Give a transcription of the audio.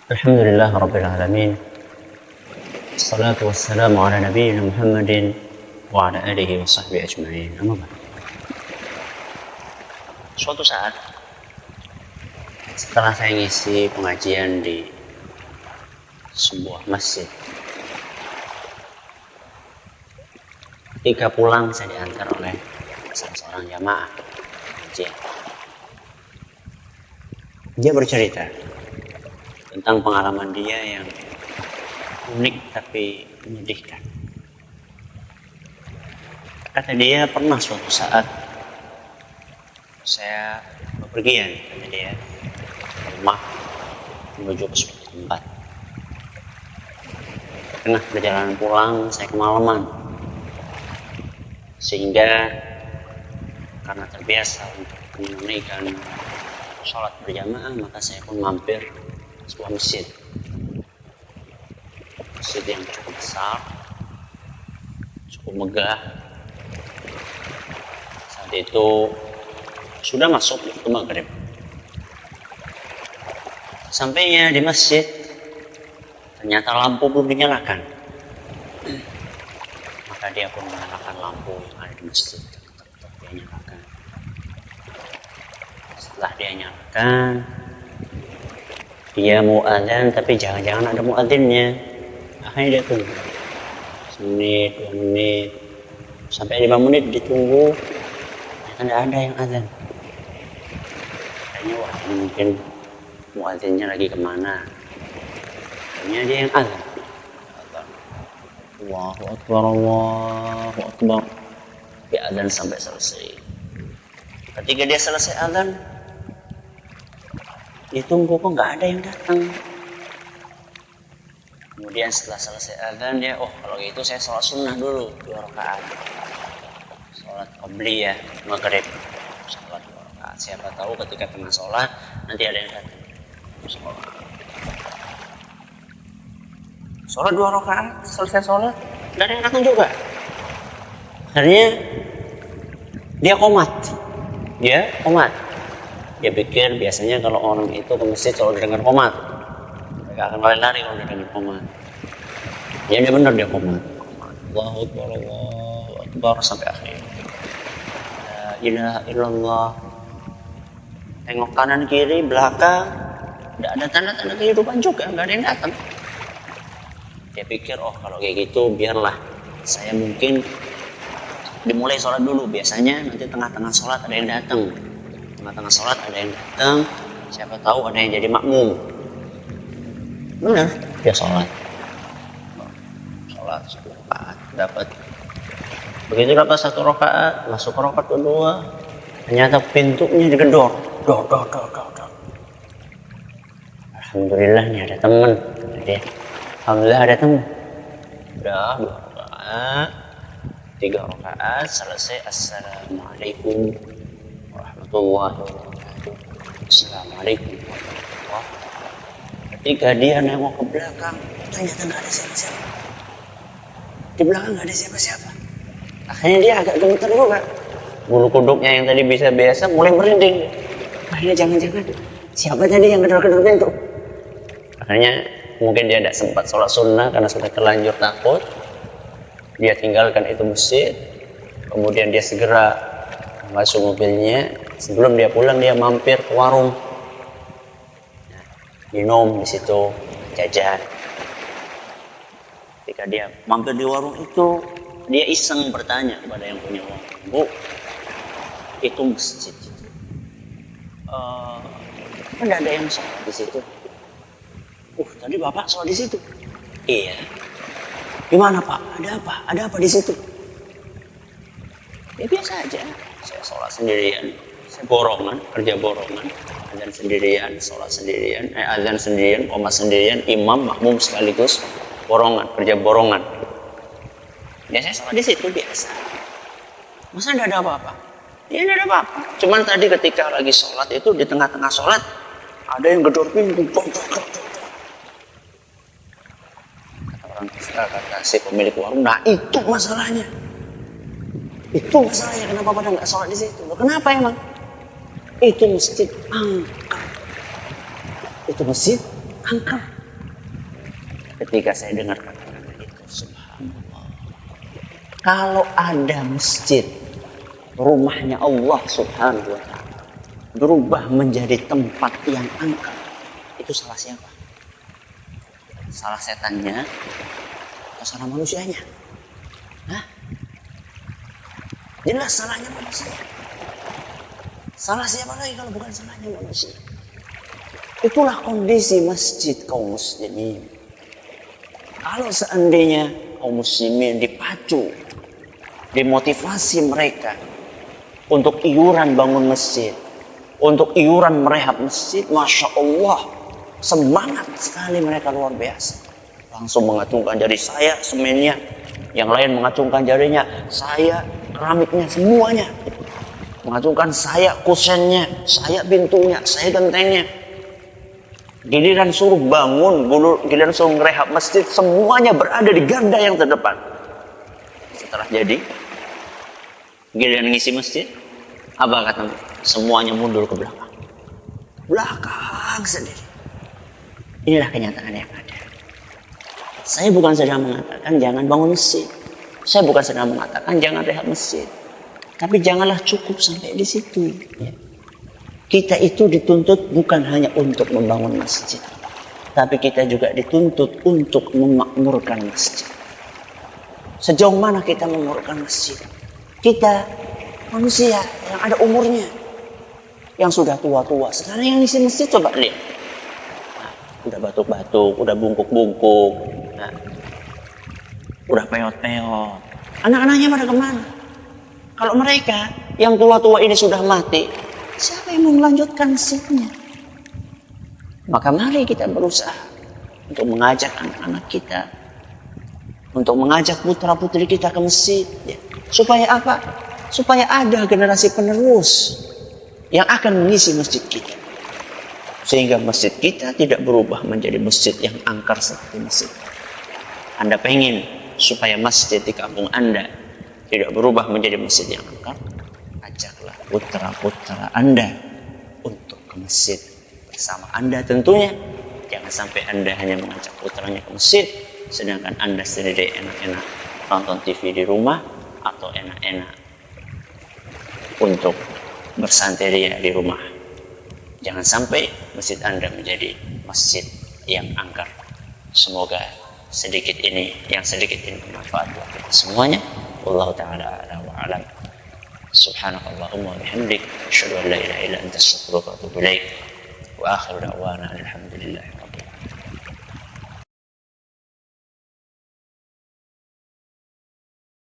Alhamdulillah Rabbil Alamin. Assalatu wassalamu ala nabiyyina Muhammadin wa ala alihi wa sahbihi ajma'in. Amma ba'd. Suatu saat setelah saya ngisi pengajian di sebuah masjid, ketika pulang saya diantar oleh salah seorang jamaah pengajian. Dia bercerita tentang pengalaman dia yang unik tapi menyedihkan. Kata dia, pernah suatu saat saya bepergian, kata dia, ke rumah menuju ke suatu tempat. Tengah perjalanan pulang saya kemalaman, sehingga karena terbiasa untuk menunaikan sholat berjamaah, maka saya pun mampir sebuah masjid yang cukup besar, cukup megah. Saat itu sudah masuk waktu maghrib. Sampainya di masjid, ternyata lampu belum dinyalakan. Maka dia pun menyalakan lampu yang ada di masjid. Dia nyalakan. Setelah dia nyalakan, dia mau adzan tapi jangan-jangan ada muadzinnya. Akhirnya dia tunggu semenit, 2 menit, sampai 5 menit ditunggu, ternyata tidak ada yang adzan. Kayaknya wah, mungkin muadzinnya lagi kemana. Akhirnya dia yang adzan. Allahu Akbar, Allahu Akbar. Dia adzan sampai selesai. Ketika dia selesai adzan, ditunggu kok nggak ada yang datang. Kemudian setelah selesai adzan dia, kalau gitu saya sholat sunnah dulu 2 rakaat. Sholat qabliyah maghrib, sholat 2 rakaat. Siapa tahu ketika tengah sholat nanti ada yang datang. Sholat 2 rakaat, selesai sholat nggak ada yang datang juga. Akhirnya dia komat. Dia pikir biasanya kalau orang itu ke masjid selalu dengar qomat, mereka akan lari kalau dengar qomat. Ya dia benar, dia qomat. Allahu Akbar, Allahu Akbar sampai akhir. La ilaha illallah. Tengok kanan kiri belakang, tidak ada tanda-tanda kehidupan juga, nggak ada yang datang. Dia pikir kalau kayak gitu biarlah saya mungkin dimulai sholat dulu. Biasanya nanti tengah-tengah sholat ada yang datang. Tengah-tengah sholat ada yang datang, siapa tahu ada yang jadi makmum. Benar, dia sholat 1 rakaat dapat. Begitu dapat 1 rakaat, masuk ke rakaat kedua, ternyata pintunya digedor. Dor. Alhamdulillah nih ada teman. Alhamdulillah ada teman. Udah 2 rakaat, 3 rakaat selesai. Assalamualaikum warahmatullahi wabarakatuh. Assalamualaikum warahmatullahi wabarakatuh. Ketika dia nengok ke belakang, ternyata nggak ada siapa-siapa. Di belakang nggak ada siapa-siapa. Akhirnya dia agak gemetar juga. Bulu kuduknya yang tadi bisa biasa mulai merinding. Akhirnya jangan-jangan siapa tadi yang gedor-gedor pintu. Akhirnya mungkin dia tidak sempat sholat sunnah karena sudah terlanjur takut. Dia tinggalkan itu masjid. Kemudian dia segera masuk mobilnya. Sebelum dia pulang dia mampir ke warung, minum di situ, jajan. Ketika dia mampir di warung itu, dia iseng bertanya kepada yang punya warung, "Bu, itu masjid itu, kan ada yang sholat di situ?" Tadi bapak sholat di situ." "Iya." "Gimana pak? Ada apa? Ada apa di situ?" "Ya biasa aja. Saya sholat sendirian, saya kerja borongan, azan sendirian, sholat sendirian, azan sendirian, qomat sendirian, imam, makmum sekaligus, kerja borongan. Ya saya sholat di situ biasa. Masa tidak ada apa-apa?" "Ya tidak ada apa-apa. Cuman tadi ketika lagi sholat itu di tengah-tengah sholat ada yang gedor pintu." Kata si pemilik warung, "Nah itu masalahnya. Itu masalahnya, kenapa pada nggak sholat di situ?" "Loh, kenapa emang?" "Itu masjid angker." "Itu masjid angker." ketika saya dengar kata-kata itu, subhanallah. Kalau ada masjid, rumahnya Allah subhanahu wa ta'ala, berubah menjadi tempat yang angker, itu salah siapa? Salah setannya atau salah manusianya? Hah? Jelas salahnya manusia. Salah siapa lagi kalau bukan salahnya manusia? Itulah kondisi masjid kaum muslimin. Kalau seandainya kaum muslimin dipacu, dimotivasi mereka untuk iuran bangun masjid, untuk iuran merehab masjid, Masya Allah, semangat sekali mereka, luar biasa. Langsung mengacungkan jari, saya semennya, yang lain mengacungkan jarinya, saya keramiknya, semuanya. Mengacungkan saya kusennya, saya pintunya, saya gentengnya. Giliran suruh bangun, giliran suruh ngerehab masjid, semuanya berada di garda yang terdepan. Setelah jadi, giliran ngisi masjid, apa kata? Semuanya mundur ke belakang. Belakang sendiri. Inilah kenyataan yang ada. Saya bukan sedang mengatakan jangan bangun masjid. Saya bukan sedang mengatakan jangan rehab masjid. Tapi janganlah cukup sampai di situ. Ya. Kita itu dituntut bukan hanya untuk membangun masjid, tapi kita juga dituntut untuk memakmurkan masjid. Sejauh mana kita memakmurkan masjid? Kita manusia yang ada umurnya, yang sudah tua-tua. Sekarang yang ngisi masjid coba lihat. Nah, udah batuk-batuk, udah bungkuk-bungkuk, nah, udah peot-peot. Anak-anaknya pada kemana? Kalau mereka yang tua-tua ini sudah mati, siapa yang mau melanjutkan masjidnya? Maka mari kita berusaha untuk mengajak anak-anak kita, untuk mengajak putra-putri kita ke masjid. Ya. Supaya apa? Supaya ada generasi penerus yang akan mengisi masjid kita. Sehingga masjid kita tidak berubah menjadi masjid yang angker seperti masjid. Anda pengen supaya masjid di kampung Anda tidak berubah menjadi masjid yang angker? Ajaklah putra-putra Anda untuk ke masjid bersama Anda tentunya. Jangan sampai Anda hanya mengajak putranya ke masjid, sedangkan Anda sendiri enak-enak nonton TV di rumah atau enak-enak untuk bersanteria di rumah. Jangan sampai masjid Anda menjadi masjid yang angker. Semoga yang sedikit ini bermanfaat buat kita semuanya. Wallahu ta'ala a'lam wa a'lam. Subhanakallahumma wa bihamdik, asyhadu an la ilaha illa anta, astaghfiruka wa atubu ilaik. Wa akhiru da'wana alhamdulillah.